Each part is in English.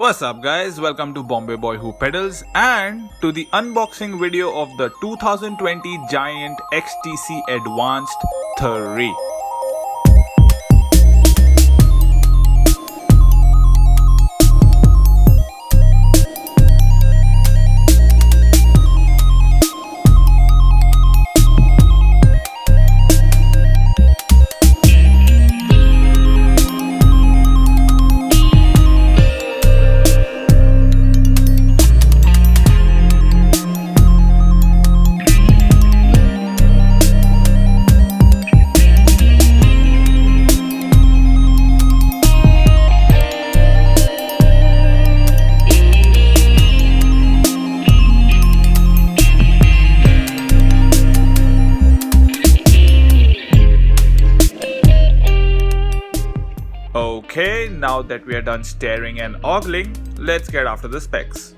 What's up guys, welcome to Bombay Boy Who Pedals and to the unboxing video of the 2020 Giant XTC Advanced 3. Okay, now that we are done staring and ogling, let's get after the specs.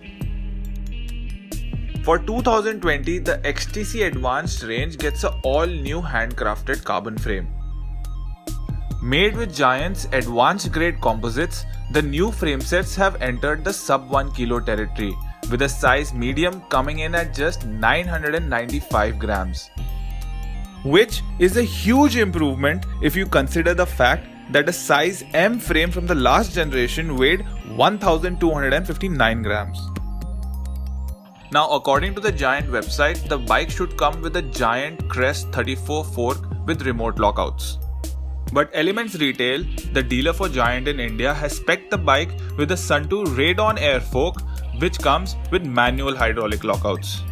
For 2020, the XTC Advanced range gets an all-new handcrafted carbon frame. Made with Giant's advanced grade composites, the new frame sets have entered the sub 1 kilo territory, with a size medium coming in at just 995 grams. Which is a huge improvement if you consider the fact that a size M frame from the last generation weighed 1259 grams. Now, according to the Giant website, the bike should come with a Giant Crest 34 fork with remote lockouts. But Elements Retail, the dealer for Giant in India, has spec'd the bike with a Sunto Raid-On Air fork which comes with manual hydraulic lockouts,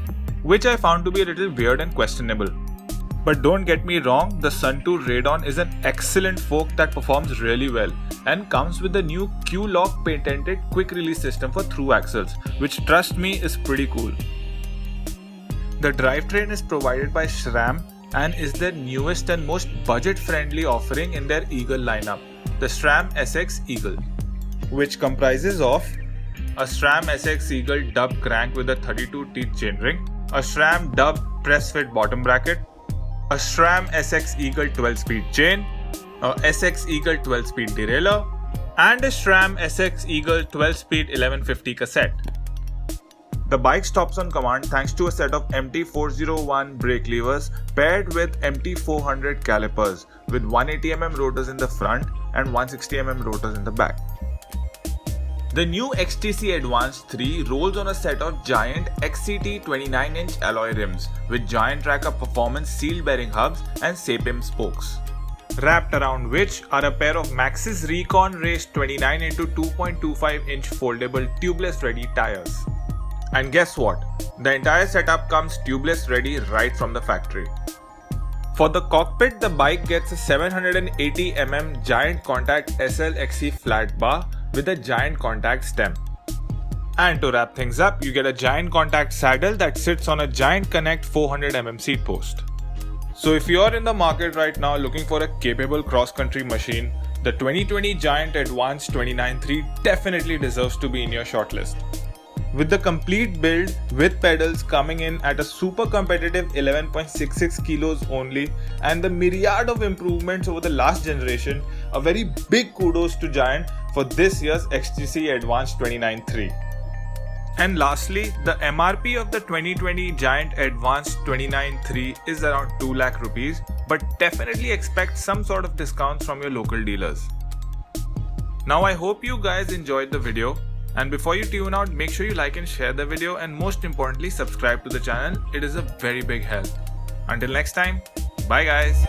which I found to be a little weird and questionable. But don't get me wrong, the Sunto Raid-On is an excellent fork that performs really well and comes with the new Q-Lock patented quick release system for through axles, which trust me is pretty cool. The drivetrain is provided by SRAM and is their newest and most budget-friendly offering in their Eagle lineup, the SRAM SX Eagle, which comprises of a SRAM SX Eagle dub crank with a 32 teeth chainring, a SRAM dub press fit bottom bracket, a SRAM SX Eagle 12-speed chain, a SX Eagle 12-speed derailleur, and a SRAM SX Eagle 12-speed 1150 cassette. The bike stops on command thanks to a set of MT401 brake levers paired with MT400 calipers with 180mm rotors in the front and 160mm rotors in the back. The new XTC Advanced 3 rolls on a set of Giant XCT 29-inch alloy rims with Giant Tracker Performance sealed bearing hubs and SAPIM spokes, wrapped around which are a pair of Maxxis Recon Race 29x 2.25-inch foldable tubeless ready tires. And guess what? The entire setup comes tubeless ready right from the factory. For the cockpit, the bike gets a 780mm Giant Contact SL-XC flat bar with a Giant Contact stem. And to wrap things up, you get a Giant Contact saddle that sits on a Giant Connect 400mm seat post. So if you're in the market right now looking for a capable cross-country machine, the 2020 Giant Advanced 29.3 definitely deserves to be in your shortlist. With the complete build with pedals coming in at a super competitive 11.66 kilos only and the myriad of improvements over the last generation, a very big kudos to Giant for this year's XTC Advanced 29.3. And lastly, the MRP of the 2020 Giant Advanced 29.3 is around 2 lakh rupees, but definitely expect some sort of discounts from your local dealers. Now I hope you guys enjoyed the video. And before you tune out, make sure you like and share the video and most importantly subscribe to the channel. It is a very big help. Until next time, bye guys.